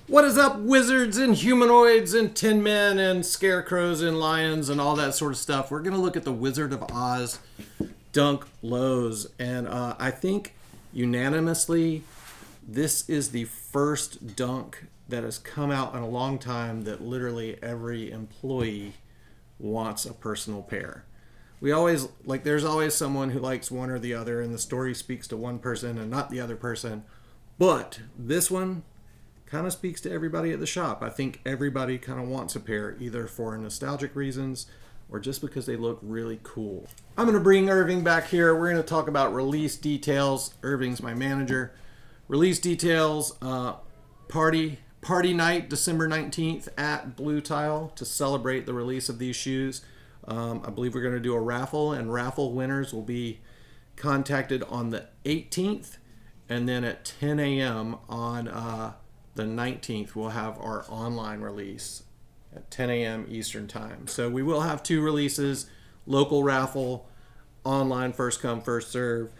What is up, wizards and humanoids and tin men and scarecrows and lions and all that sort of stuff? We're going to look at the Wizard of Oz dunk lows. And I think unanimously, this is the first dunk that has come out in a long time that literally every employee wants a personal pair. We always, there's always someone who likes one or the other, and the story speaks to one person and not the other person. But this one kind of speaks to everybody at the shop. I think everybody kind of wants a pair, either for nostalgic reasons or just because they look really cool. I'm going to bring Irving back here. We're going to talk about release details. Irving's my manager. Release details, party night, December 19th at Bluetile to celebrate the release of these shoes. I believe we're going to do a raffle, and raffle winners will be contacted on the 18th, and then at 10 a.m. on the 19th, we'll have our online release at 10 a.m. Eastern Time. So we will have two releases, local raffle, online first come, first serve.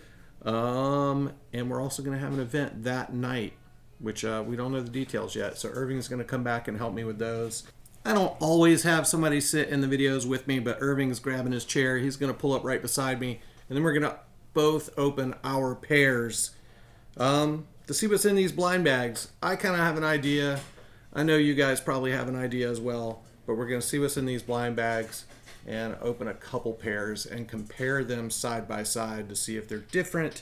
And we're also going to have an event that night, which we don't know the details yet. So Irving's going to come back and help me with those. I don't always have somebody sit in the videos with me, but Irving's grabbing his chair. He's going to pull up right beside me. And then we're going to both open our pairs. To see what's in these blind bags. I kind of have an idea. I know you guys probably have an idea as well, but we're going to see what's in these blind bags and open a couple pairs and compare them side by side to see if they're different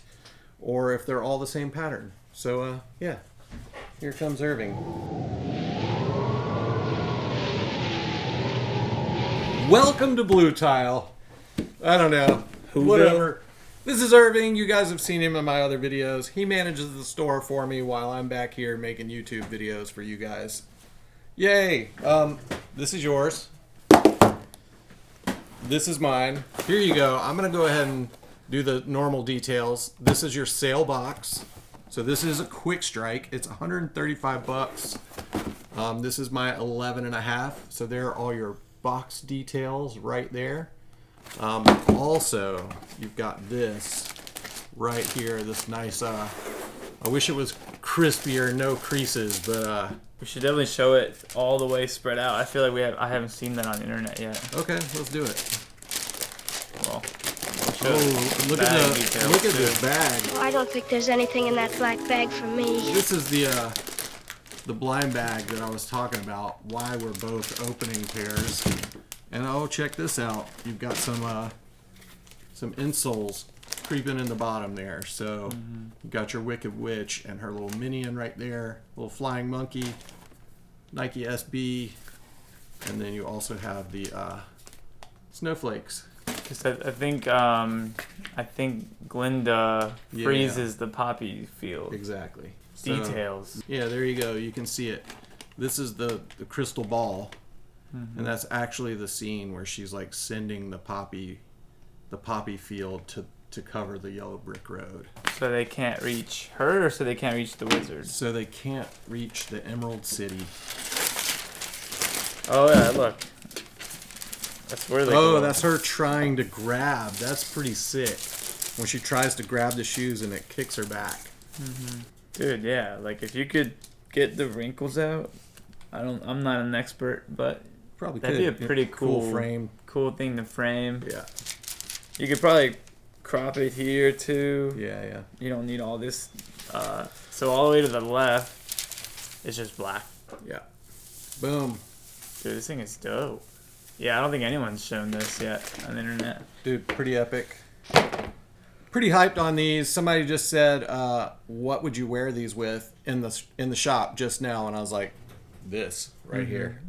or if they're all the same pattern. So, yeah, here comes Irving. Welcome to Bluetile. I don't know. Whatever. This is Irving. You guys have seen him in my other videos. He manages the store for me while I'm back here making YouTube videos for you guys. Yay! This is yours. This is mine. Here you go. I'm going to go ahead and do the normal details. This is your sale box. So this is a quick strike. It's 135 bucks. This is my 11.5. So there are all your box details right there. Also, you've got this right here, this nice, I wish it was crispier, no creases, but we should definitely show it all the way spread out. I feel like I haven't seen that on the internet yet. Okay, let's do it. Well, look at this bag. Oh, I don't think there's anything in that black bag for me. This is the blind bag that I was talking about, why we're both opening pairs. And oh, check this out. You've got some insoles creeping in the bottom there. So you've got your Wicked Witch and her little minion right there, little flying monkey, NikeSB, and then you also have the snowflakes. Because I think Glinda freezes the poppy field. Exactly. Details. So, yeah, there you go. You can see it. This is the crystal ball. And that's actually the scene where she's like sending the poppy field to cover the yellow brick road. So they can't reach her, or so they can't reach the wizard? So they can't reach the Emerald City. Oh yeah, look. That's where they go. Oh, that's her trying to grab. That's pretty sick. When she tries to grab the shoes and it kicks her back. Dude, yeah. Like if you could get the wrinkles out. I'm not an expert, but probably that'd be a pretty cool frame. Cool thing to frame. Yeah. You could probably crop it here too. Yeah. You don't need all this. So all the way to the left is just black. Yeah. Boom. Dude, this thing is dope. Yeah, I don't think anyone's shown this yet on the internet. Dude, pretty epic. Pretty hyped on these. Somebody just said, "What would you wear these with in the shop just now?" And I was like, "This right here."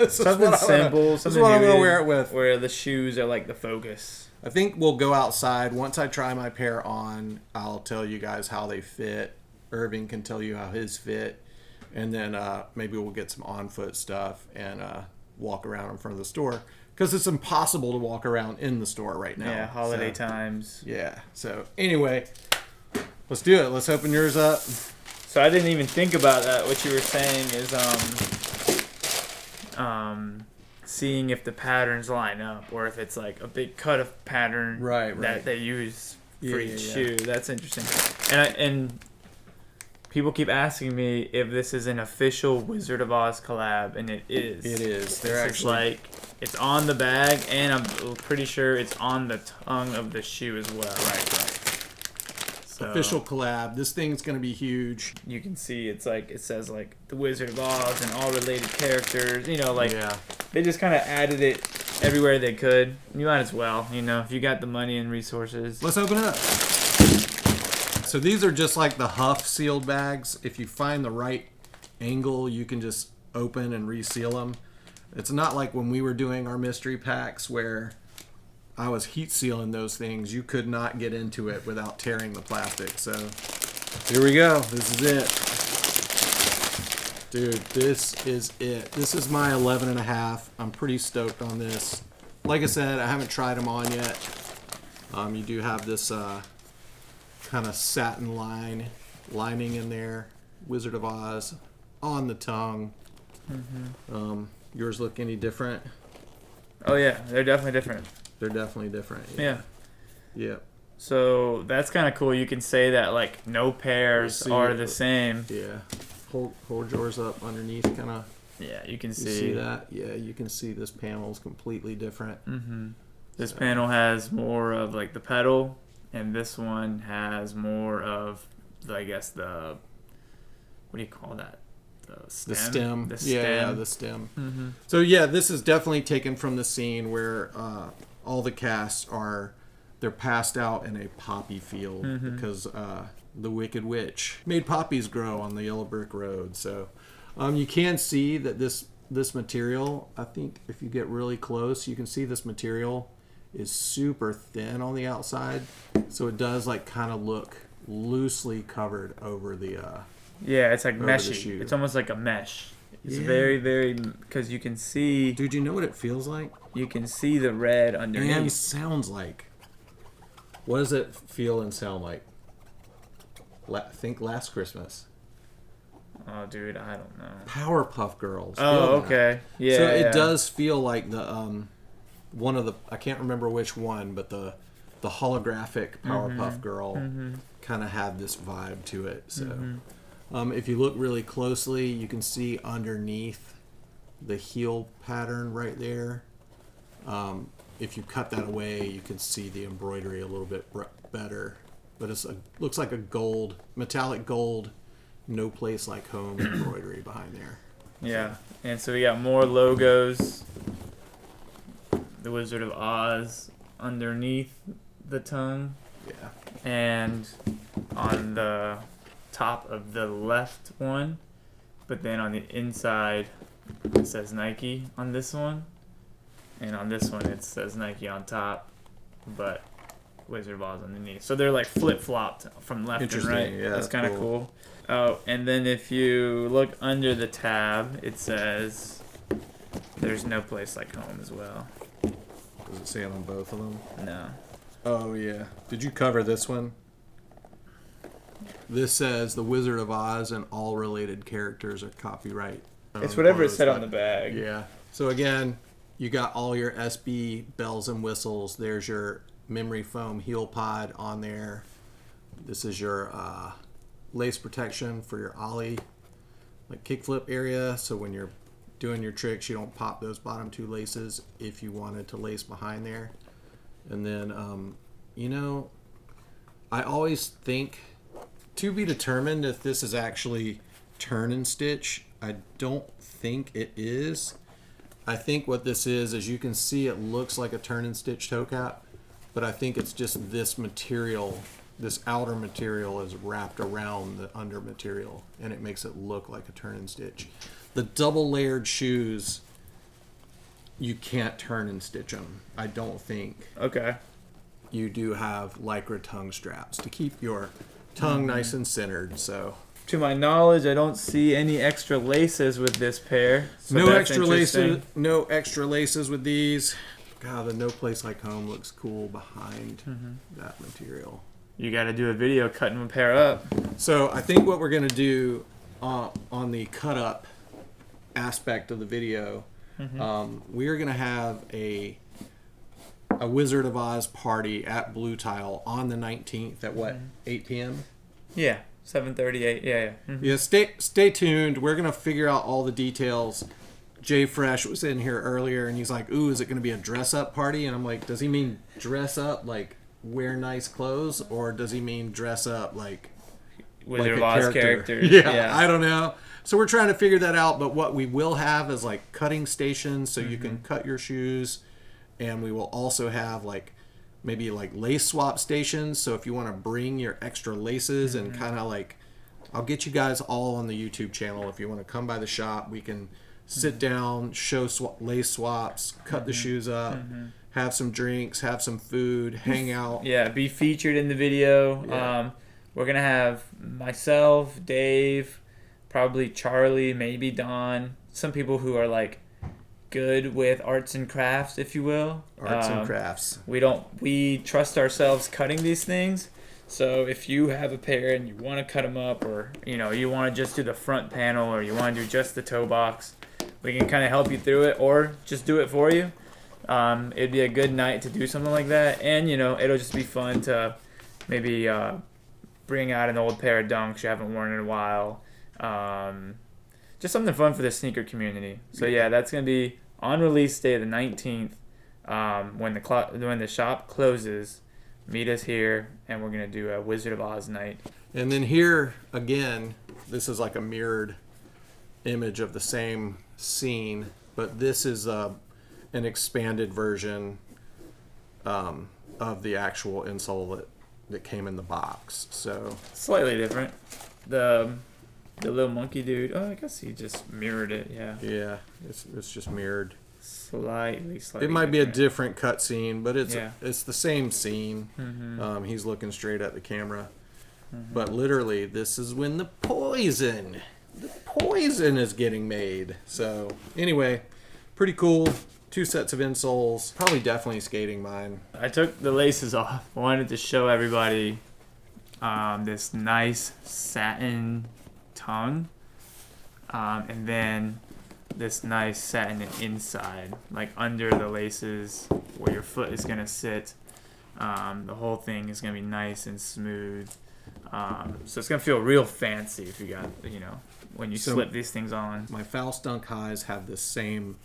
Something simple. This is what I'm gonna wear it with. Where the shoes are like the focus. I think we'll go outside. Once I try my pair on, I'll tell you guys how they fit. Irving can tell you how his fit, and then maybe we'll get some on-foot stuff and walk around in front of the store. Because it's impossible to walk around in the store right now. Yeah, holiday times. Yeah. So anyway, let's do it. Let's open yours up. So I didn't even think about that. What you were saying is seeing if the patterns line up, or if it's like a big cut of pattern right. that they use for each yeah. shoe. That's interesting. And people keep asking me if this is an official Wizard of Oz collab, and it is. It is. They're It's actually like it's on the bag, and I'm pretty sure it's on the tongue of the shoe as well. right. So Official collab. This thing's gonna be huge. you can see it's like it says like the Wizard of Oz and all related characters. You know, like Yeah. they just kind of added it everywhere they could. You might as well. You know, if you got the money and resources. Let's open it up. So these are just like the Huff sealed bags. If you find the right angle, you can just open and reseal them. It's not like when we were doing our mystery packs where I was heat sealing those things. You could not get into it without tearing the plastic. So here we go. This is it. Dude, this is it. This is my 11.5. I'm pretty stoked on this. Like I said, I haven't tried them on yet. You do have this kind of satin lining in there. Wizard of Oz on the tongue. Yours look any different? Oh yeah, they're definitely different. They're definitely different. Yeah. Yep. So that's kind of cool. You can say that like no pairs See are it. the same. Yeah. Hold yours up underneath, kind of. Yeah, you can You see that? Yeah, you can see this panel is completely different. This panel has more of like the pedal, and this one has more of, I guess, the, what do you call that? The stem. The stem. Yeah, the stem. Mm-hmm. So yeah, this is definitely taken from the scene where all the casts they're passed out in a poppy field because the Wicked Witch made poppies grow on the yellow brick road. So you can see that this material, I think if you get really close, you can see this material is super thin on the outside. So it does like kind of look loosely covered over the Yeah, it's like over the meshy. shoe. It's almost like a mesh. It's Yeah. very, very, because you can see Dude, you know what it feels like? the red underneath. And sounds like. What does it feel and sound like? Think Last Christmas. Oh, dude, I don't know. Powerpuff Girls. Oh, Feel that. okay. Yeah. So yeah. it does feel like the one of the, I can't remember which one, but the holographic Powerpuff Girl kind of had this vibe to it. So if you look really closely, you can see underneath the heel pattern right there. If you cut that away, you can see the embroidery a little bit better. But it looks like a gold, metallic gold, no place like home embroidery behind there. Yeah, and so we got more logos. The Wizard of Oz underneath the tongue, Yeah. and on the top of the left one, but then on the inside it says Nike on this one, and on this one it says Nike on top, but Wizard of Oz underneath. So they're like flip-flopped from left and Interesting, right. yeah, that's kind of cool. cool. Oh, and then if you look under the tab, it says there's no place like home as well. Does it say it on both of them? No. Oh, yeah. Did you cover this one? This says the Wizard of Oz and all related characters are copyright. It's whatever it closed, said on but- the bag. Yeah. So again, you got all your SB bells and whistles. There's your memory foam heel pod on there. This is your lace protection for your ollie, like kickflip area. So when you're doing your tricks, you don't pop those bottom two laces if you wanted to lace behind there. And then, I always think, to be determined if this is actually turn and stitch. I don't think it is. I think what this is you can see it looks like a turn and stitch toe cap, but I think it's just this material, this outer material is wrapped around the under material, and it makes it look like a turn and stitch. The double layered shoes, you can't turn and stitch them. I don't think. Okay. You do have Lycra tongue straps to keep your tongue nice and centered. So To my knowledge, I don't see any extra laces with this pair. So no that's extra interesting. laces. No extra laces with these. God, the No Place Like Home looks cool behind that material. You got to do a video cutting a pair up. So I think what we're gonna do on the cut up aspect of the video, we are gonna have a Wizard of Oz party at Bluetile on the 19th at what 8 p.m. Yeah. 7:38. Yeah. Yeah, stay tuned. We're gonna figure out all the details. Jay Fresh was in here earlier, and he's like, "Ooh, is it gonna be a dress up party?" And I'm like, "Does he mean dress up like wear nice clothes, or does he mean dress up like Wizard of Oz characters?" Yeah, I don't know. So we're trying to figure that out. But what we will have is like cutting stations, so you can cut your shoes, and we will also have like maybe like lace swap stations. So if you want to bring your extra laces and kind of like, I'll get you guys all on the YouTube channel. If you want to come by the shop, we can sit down, show lace swaps, cut the shoes up, have some drinks, have some food, hang out. Yeah, be featured in the video. Yeah. We're going to have myself, Dave, probably Charlie, maybe Don, some people who are like good with arts and crafts, if you will. Arts and crafts. We trust ourselves cutting these things. So if you have a pair and you want to cut them up, or you want to just do the front panel, or you want to do just the toe box, we can kind of help you through it, or just do it for you. It'd be a good night to do something like that, and it'll just be fun to maybe bring out an old pair of Dunks you haven't worn in a while. Just something fun for the sneaker community. So yeah, that's gonna be on release day the 19th. When the shop closes, meet us here, and we're gonna do a Wizard of Oz night. And then here again, this is like a mirrored image of the same scene, but this is an expanded version of the actual insole that came in the box. So Slightly different. The little monkey dude. Oh, I guess he just mirrored it. Yeah. yeah, it's just mirrored. Slightly. It might be a different. different cut scene, but it's Yeah. it's the same scene. He's looking straight at the camera, but literally, this is when the poison is getting made. So anyway, pretty cool. 2 sets of insoles. Probably definitely skating mine. I took the laces off. I wanted to show everybody this nice satin tongue, and then this nice satin inside, like under the laces where your foot is gonna sit. The whole thing is gonna be nice and smooth. So it's gonna feel real fancy if you got, when you slip these things on. My Faust Dunk Highs have the same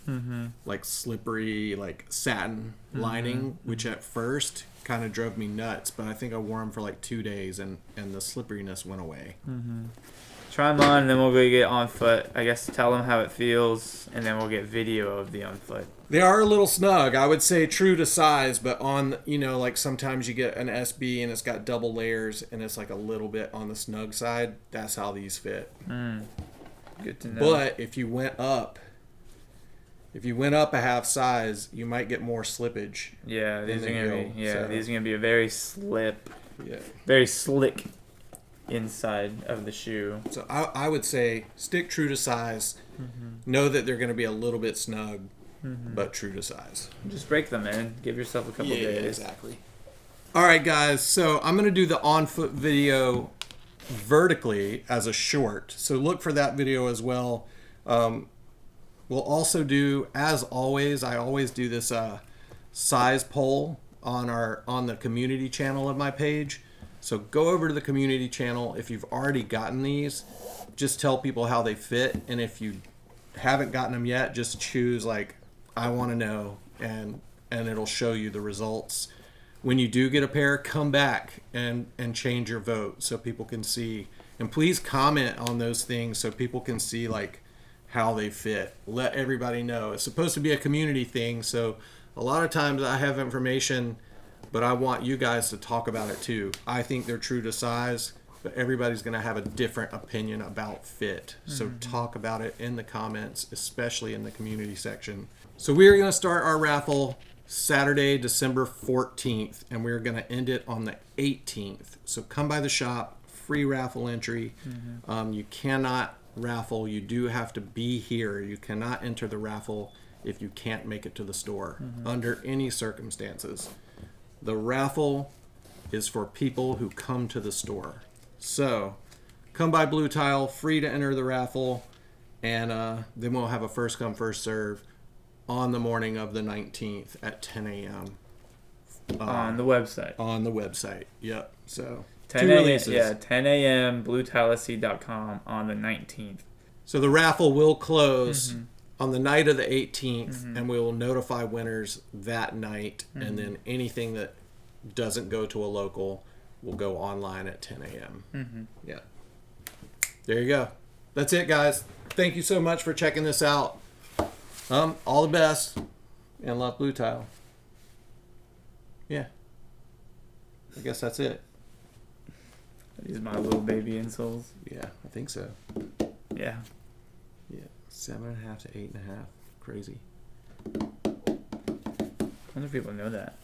like slippery like satin lining, which at first kind of drove me nuts, but I think I wore them for like 2 days and the slipperiness went away. Try them on, and then we'll go get on foot. I guess tell them how it feels, and then we'll get video of the on foot. They are a little snug. I would say true to size, but on, like sometimes you get an SB and it's got double layers and it's like a little bit on the snug side. That's how these fit. Good to know. But if you went up a half size, you might get more slippage. Yeah, these are gonna be so. these are gonna be a very very slick inside of the shoe. So I would say stick true to size. Know that they're going to be a little bit snug, but true to size. Just break them in. Give yourself a couple days. Exactly. All right, guys. So I'm going to do the on-foot video vertically as a short. So look for that video as well. We'll also do, as always, I always do this size poll on the community channel of my page. So go over to the community channel. If you've already gotten these, just tell people how they fit. And if you haven't gotten them yet, just choose like, I want to know, and it'll show you the results. When you do get a pair, come back and change your vote so people can see. And please comment on those things so people can see like how they fit. Let everybody know. It's supposed to be a community thing, so a lot of times I have information, but I want you guys to talk about it too. I think they're true to size, but everybody's going to have a different opinion about fit. So talk about it in the comments, especially in the community section. So we're going to start our raffle Saturday, December 14th, and we're going to end it on the 18th. So come by the shop, free raffle entry. You cannot raffle. You do have to be here. You cannot enter the raffle if you can't make it to the store under any circumstances. The raffle is for people who come to the store. So come by Bluetile, free to enter the raffle, and then we'll have a first come, first serve on the morning of the 19th at 10 a.m. On the website. On the website, yep. So 10 Two a.m. releases. Yeah, 10 a.m. BluetileSC.com on the 19th. So the raffle will close Mm-hmm. on the night of the 18th, and we will notify winners that night. And then anything that doesn't go to a local will go online at 10 a.m. Mm-hmm. Yeah. There you go. That's it, guys. Thank you so much for checking this out. All the best, and love Bluetile. Yeah. I guess that's it. These are my little baby insoles. Yeah, I think so. Yeah. Yeah, 7.5 to 8.5. Crazy. I wonder if people know that.